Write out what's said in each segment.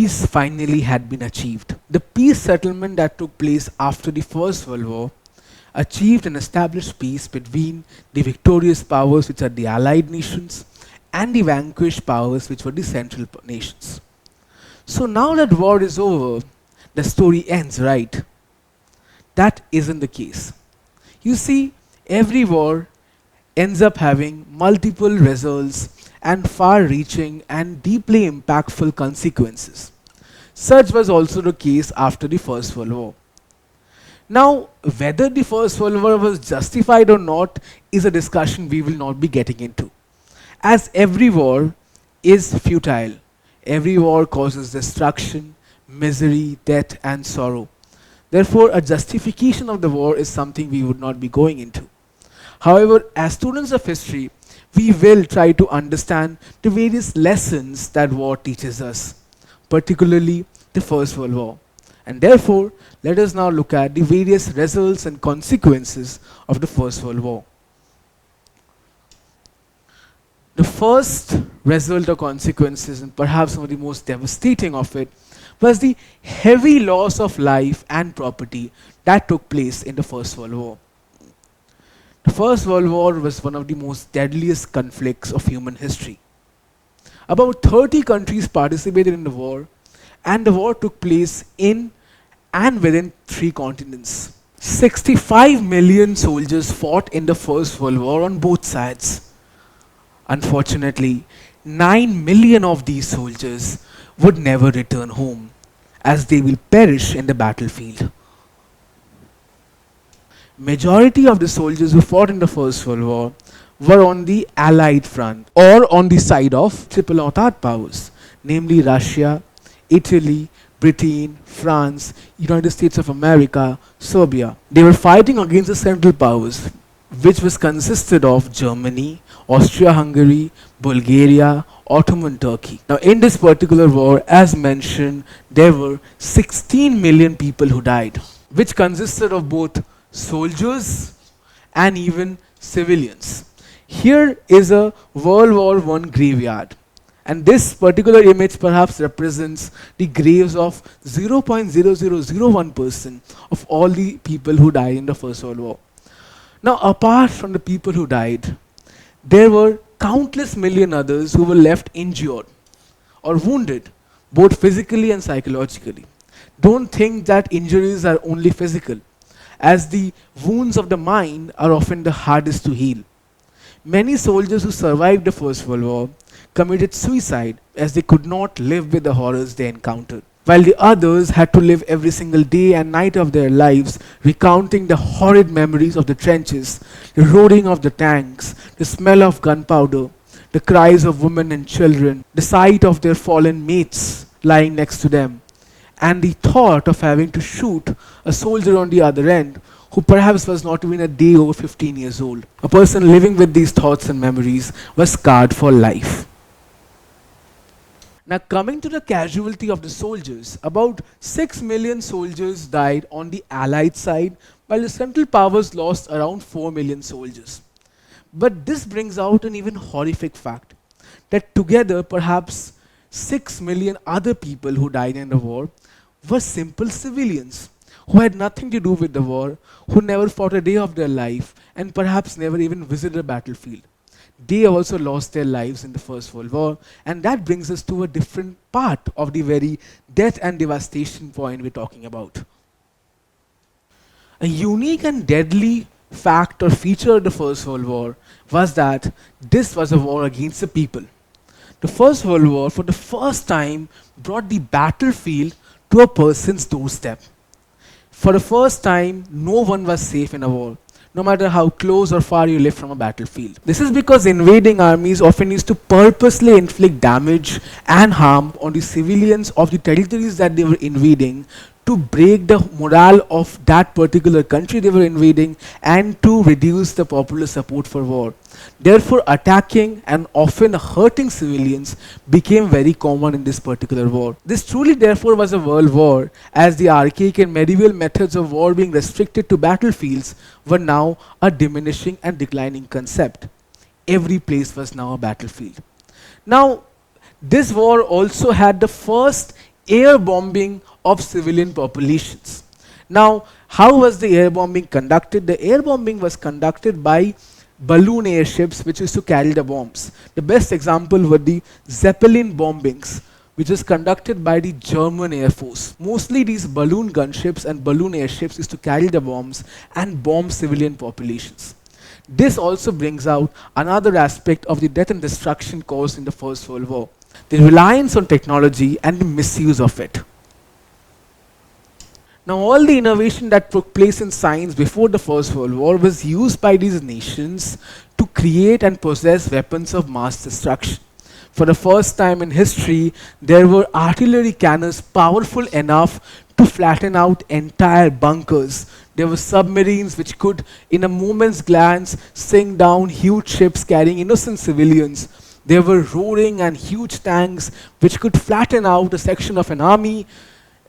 peace finally had been achieved. The peace settlement that took place after the First World War achieved and established peace between the victorious powers, which are the Allied nations, and the vanquished powers, which were the Central nations. So now that war is over, the story ends, right? That isn't the case. You see, every war ends up having multiple results and far-reaching and deeply impactful consequences. Such was also the case after the First World War. Now, whether the First World War was justified or not is a discussion we will not be getting into. As every war is futile, every war causes destruction, misery, death, and sorrow. Therefore, a justification of the war is something we would not be going into. However, as students of history, we will try to understand the various lessons that war teaches us, particularly the First World War. And therefore, let us now look at the various results and consequences of the First World War. The first result or consequences, and perhaps one of the most devastating of it, was the heavy loss of life and property that took place in the First World War. The First World War was one of the most deadliest conflicts of human history. About 30 countries participated in the war, and the war took place in and within 3 continents. 65 million soldiers fought in the First World War on both sides. Unfortunately, 9 million of these soldiers would never return home, as they will perish in the battlefield. Majority of the soldiers who fought in the First World War were on the Allied front, or on the side of Triple Entente powers, namely Russia, Italy, Britain, France, United States of America, Serbia. They were fighting against the Central powers, which was consisted of Germany, Austria-Hungary, Bulgaria, Ottoman Turkey. Now, in this particular war, as mentioned, there were 16 million people who died, which consisted of both soldiers and even civilians. Here is a World War I graveyard, and this particular image perhaps represents the graves of 0.0001% of all the people who died in the First World War. Now, apart from the people who died, there were countless million others who were left injured or wounded, both physically and psychologically. Don't think that injuries are only physical, as the wounds of the mind are often the hardest to heal. Many soldiers who survived the First World War committed suicide as they could not live with the horrors they encountered, while the others had to live every single day and night of their lives recounting the horrid memories of the trenches, the roaring of the tanks, the smell of gunpowder, the cries of women and children, the sight of their fallen mates lying next to them, and the thought of having to shoot a soldier on the other end who perhaps was not even a day over 15 years old. A person living with these thoughts and memories was scarred for life. Now, coming to the casualty of the soldiers, about 6 million soldiers died on the Allied side, while the Central Powers lost around 4 million soldiers. But this brings out an even horrific fact, that together perhaps 6 million other people who died in the war were simple civilians who had nothing to do with the war, who never fought a day of their life, and perhaps never even visited a battlefield. They also lost their lives in the First World War, and that brings us to a different part of the very death and devastation point we're talking about. A unique and deadly fact or feature of the First World War was that this was a war against the people. The First World War, for the first time, brought the battlefield to a person's doorstep. For the first time, no one was safe in a war, no matter how close or far you live from a battlefield. This is because invading armies often used to purposely inflict damage and harm on the civilians of the territories that they were invading, to break the morale of that particular country they were invading and to reduce the popular support for war. Therefore, attacking and often hurting civilians became very common in this particular war. This truly therefore was a world war, as the archaic and medieval methods of war being restricted to battlefields were now a diminishing and declining concept. Every place was now a battlefield. Now, this war also had the first air bombing of civilian populations. Now, how was the air bombing conducted? The air bombing was conducted by balloon airships which used to carry the bombs. The best example were the Zeppelin bombings, which was conducted by the German Air Force. Mostly these balloon gunships and balloon airships used to carry the bombs and bomb civilian populations. This also brings out another aspect of the death and destruction caused in the First World War, the reliance on technology and the misuse of it. Now, all the innovation that took place in science before the First World War was used by these nations to create and possess weapons of mass destruction. For the first time in history, there were artillery cannons powerful enough to flatten out entire bunkers. There were submarines which could, in a moment's glance, sink down huge ships carrying innocent civilians. There were roaring and huge tanks which could flatten out a section of an army.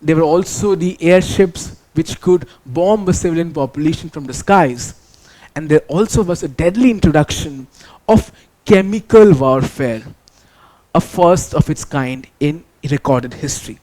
There were also the airships which could bomb a civilian population from the skies. And there also was a deadly introduction of chemical warfare, a first of its kind in recorded history.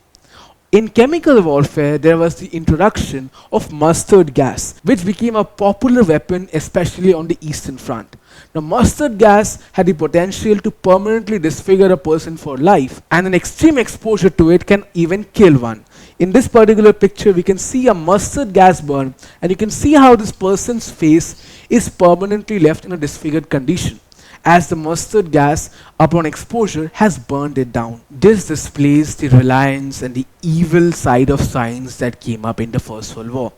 In chemical warfare, there was the introduction of mustard gas, which became a popular weapon, especially on the Eastern Front. Now, mustard gas had the potential to permanently disfigure a person for life, and an extreme exposure to it can even kill one. In this particular picture, we can see a mustard gas burn, and you can see how this person's face is permanently left in a disfigured condition, as the mustard gas, upon exposure, has burned it down. This displays the reliance and the evil side of science that came up in the First World War.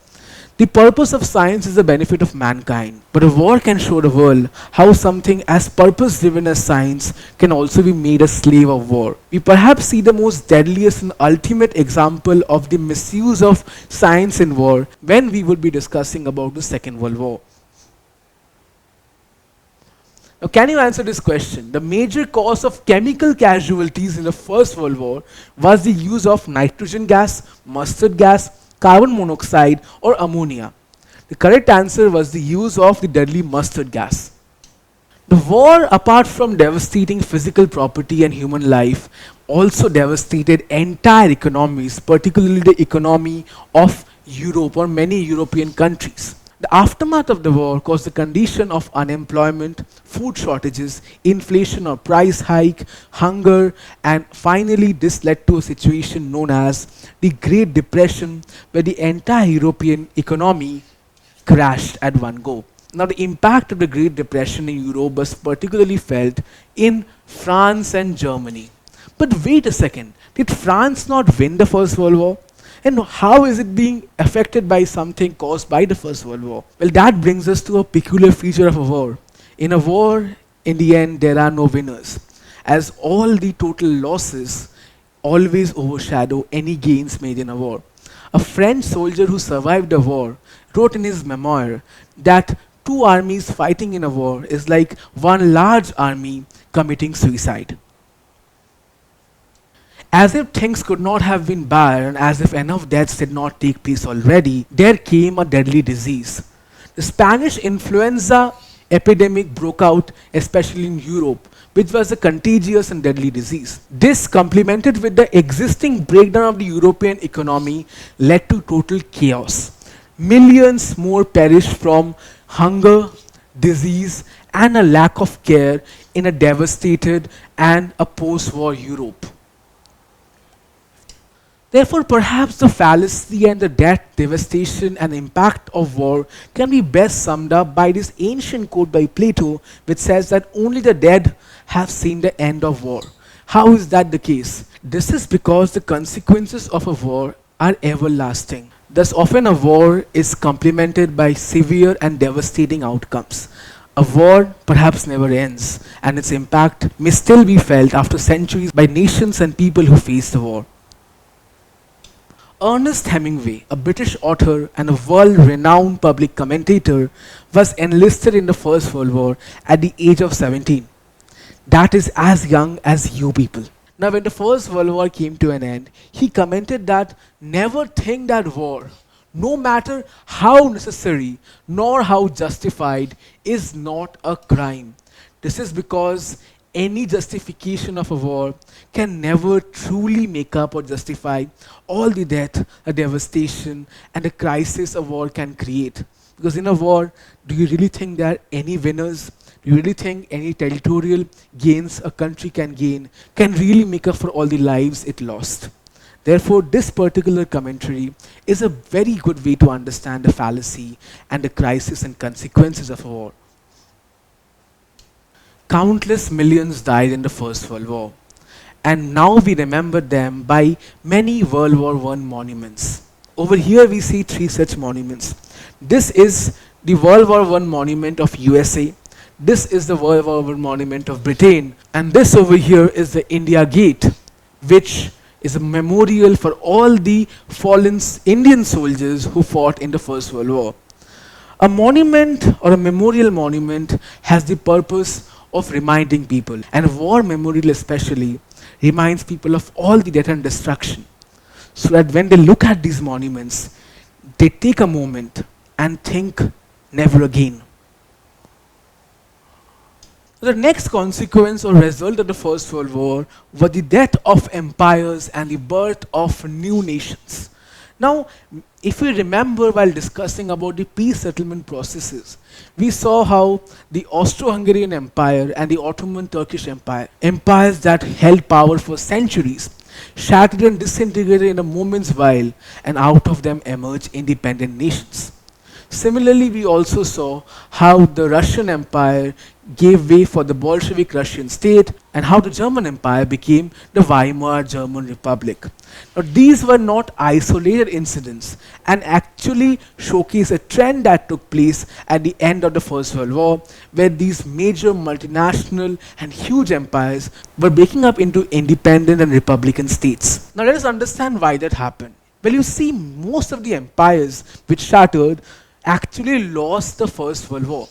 The purpose of science is the benefit of mankind, but a war can show the world how something as purpose-driven as science can also be made a slave of war. We perhaps see the most deadliest and ultimate example of the misuse of science in war when we will be discussing about the Second World War. Now, can you answer this question? The major cause of chemical casualties in the First World War was the use of nitrogen gas, mustard gas, carbon monoxide, or ammonia. The correct answer was the use of the deadly mustard gas. The war, apart from devastating physical property and human life, also devastated entire economies, particularly the economy of Europe or many European countries. The aftermath of the war caused a condition of unemployment, food shortages, inflation or price hike, hunger, and finally this led to a situation known as the Great Depression, where the entire European economy crashed at one go. Now, the impact of the Great Depression in Europe was particularly felt in France and Germany. But wait a second, did France not win the First World War? And how is it being affected by something caused by the First World War? Well, that brings us to a peculiar feature of a war. In a war, in the end, there are no winners, as all the total losses always overshadow any gains made in a war. A French soldier who survived the war wrote in his memoir that two armies fighting in a war is like one large army committing suicide. As if things could not have been bad and as if enough deaths did not take place already, there came a deadly disease. The Spanish influenza epidemic broke out, especially in Europe, which was a contagious and deadly disease. This, complemented with the existing breakdown of the European economy, led to total chaos. Millions more perished from hunger, disease, and a lack of care in a devastated and a post-war Europe. Therefore, perhaps the fallacy and the death, devastation, and impact of war can be best summed up by this ancient quote by Plato, which says that only the dead have seen the end of war. How is that the case? This is because the consequences of a war are everlasting. Thus, often a war is complemented by severe and devastating outcomes. A war perhaps never ends, and its impact may still be felt after centuries by nations and people who face the war. Ernest Hemingway, a British author and a world-renowned public commentator, was enlisted in the First World War at the age of 17. That is as young as you people. Now, when the First World War came to an end, he commented that never think that war, no matter how necessary nor how justified, is not a crime. This is because any justification of a war can never truly make up or justify all the death, the devastation, and the crisis a war can create. Because in a war, do you really think there are any winners? Do you really think any territorial gains a country can gain can really make up for all the lives it lost? Therefore, this particular commentary is a very good way to understand the fallacy and the crisis and consequences of a war. Countless millions died in the First World War, and now we remember them by many World War I monuments. Over here we see three such monuments. This is the World War I monument of USA, this is the World War I monument of Britain, and this over here is the India Gate, which is a memorial for all the fallen Indian soldiers who fought in the First World War. A monument or a memorial monument has the purpose of reminding people, and a war memorial especially reminds people of all the death and destruction, so that when they look at these monuments, they take a moment and think never again. The next consequence or result of the First World War was the death of empires and the birth of new nations. Now, if we remember while discussing about the peace settlement processes, we saw how the Austro-Hungarian Empire and the Ottoman Turkish Empire, empires that held power for centuries, shattered and disintegrated in a moment's while, and out of them emerged independent nations. Similarly, we also saw how the Russian Empire gave way for the Bolshevik Russian state and how the German Empire became the Weimar German Republic. Now, these were not isolated incidents and actually showcase a trend that took place at the end of the First World War, where these major multinational and huge empires were breaking up into independent and republican states. Now, let us understand why that happened. Well, you see, most of the empires which shattered actually lost the First World War.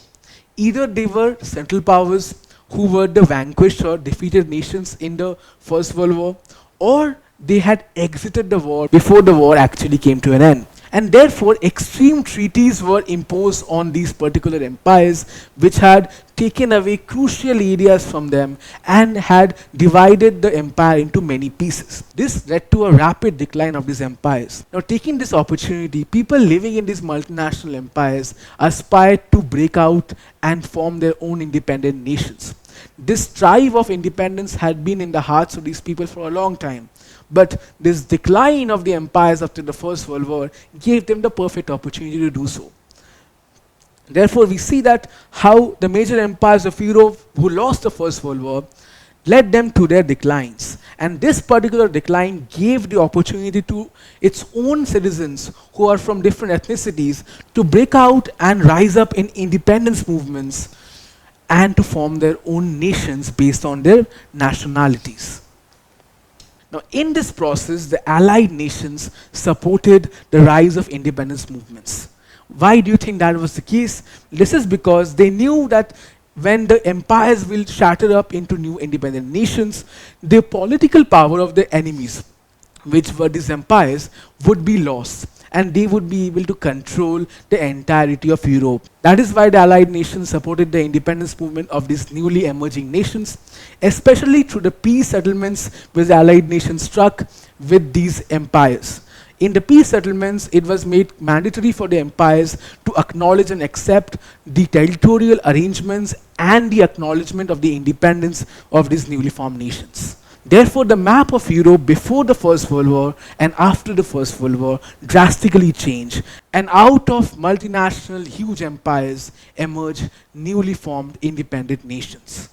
Either they were central powers who were the vanquished or defeated nations in the First World War, or they had exited the war before the war actually came to an end. And therefore, extreme treaties were imposed on these particular empires, which had taken away crucial areas from them and had divided the empire into many pieces. This led to a rapid decline of these empires. Now, taking this opportunity, people living in these multinational empires aspired to break out and form their own independent nations. This drive of independence had been in the hearts of these people for a long time. But this decline of the empires after the First World War gave them the perfect opportunity to do so. Therefore, we see that how the major empires of Europe who lost the First World War led them to their declines. And this particular decline gave the opportunity to its own citizens who are from different ethnicities to break out and rise up in independence movements and to form their own nations based on their nationalities. Now, in this process, the Allied nations supported the rise of independence movements. Why do you think that was the case? This is because they knew that when the empires will shatter up into new independent nations, the political power of the enemies, which were these empires, would be lost, and they would be able to control the entirety of Europe. That is why the Allied nations supported the independence movement of these newly emerging nations, especially through the peace settlements which the Allied nations struck with these empires. In the peace settlements, it was made mandatory for the empires to acknowledge and accept the territorial arrangements and the acknowledgement of the independence of these newly formed nations. Therefore, the map of Europe before the First World War and after the First World War drastically changed, and out of multinational huge empires emerged newly formed independent nations.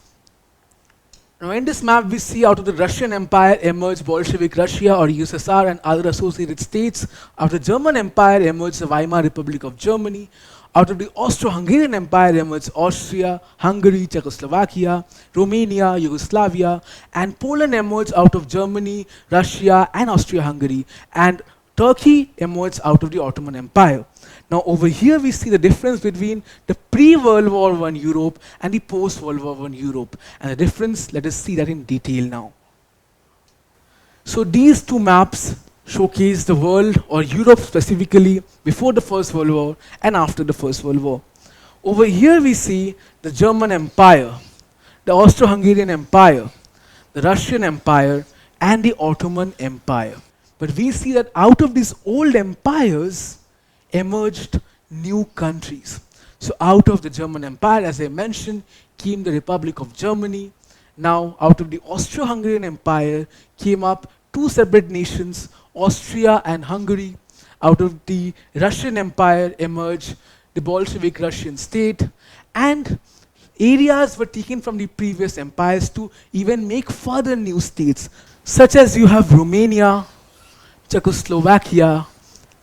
Now, in this map, we see out of the Russian Empire emerged Bolshevik Russia or USSR and other associated states. Out of the German Empire emerged the Weimar Republic of Germany. Out of the Austro-Hungarian Empire emerged Austria, Hungary, Czechoslovakia, Romania, Yugoslavia, and Poland emerged out of Germany, Russia, and Austria-Hungary, and Turkey emerged out of the Ottoman Empire. Now, over here we see the difference between the pre-World War I Europe and the post-World War I Europe. And the difference, let us see that in detail now. So these two maps showcase the world, or Europe specifically, before the First World War and after the First World War. Over here we see the German Empire. the Austro-Hungarian Empire, the Russian Empire, and the Ottoman Empire. But we see that out of these old empires emerged new countries. So out of the German Empire, as I mentioned, came the Republic of Germany. Now out of the Austro-Hungarian Empire came up two separate nations, Austria and Hungary. Out of the Russian Empire emerged the Bolshevik Russian state, and areas were taken from the previous empires to even make further new states, such as you have Romania, Czechoslovakia,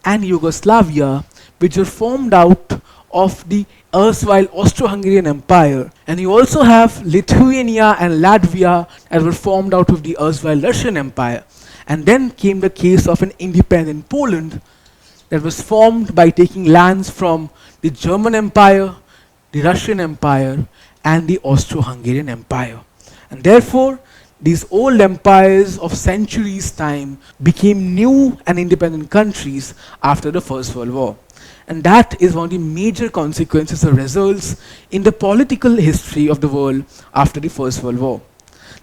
and Yugoslavia, which were formed out of the erstwhile Austro-Hungarian Empire. And you also have Lithuania and Latvia that were formed out of the erstwhile Russian Empire. And then came the case of an independent Poland that was formed by taking lands from the German Empire, the Russian Empire, and the Austro-Hungarian Empire. And therefore, these old empires of centuries' time became new and independent countries after the First World War. And that is one of the major consequences or results in the political history of the world after the First World War.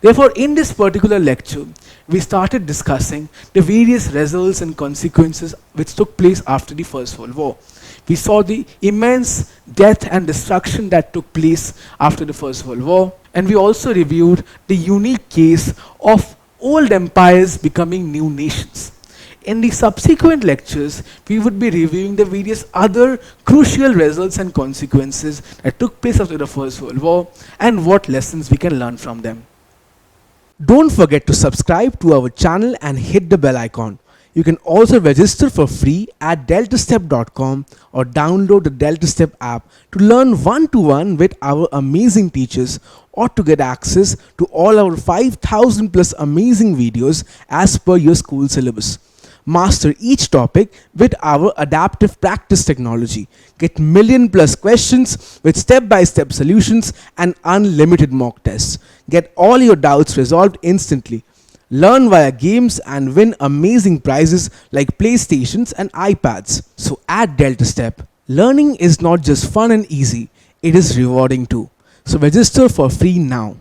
Therefore, in this particular lecture, we started discussing the various results and consequences which took place after the First World War. We saw the immense death and destruction that took place after the First World War, and we also reviewed the unique case of old empires becoming new nations. In the subsequent lectures, we would be reviewing the various other crucial results and consequences that took place after the First World War and what lessons we can learn from them. Don't forget to subscribe to our channel and hit the bell icon. You can also register for free at DeltaStep.com or download the DeltaStep app to learn one-to-one with our amazing teachers or to get access to all our 5,000 plus amazing videos as per your school syllabus. Master each topic with our adaptive practice technology. Get million plus questions with step-by-step solutions and unlimited mock tests. Get all your doubts resolved instantly. Learn via games and win amazing prizes like PlayStations and iPads. So at DeltaStep, learning is not just fun and easy, it is rewarding too. So register for free now.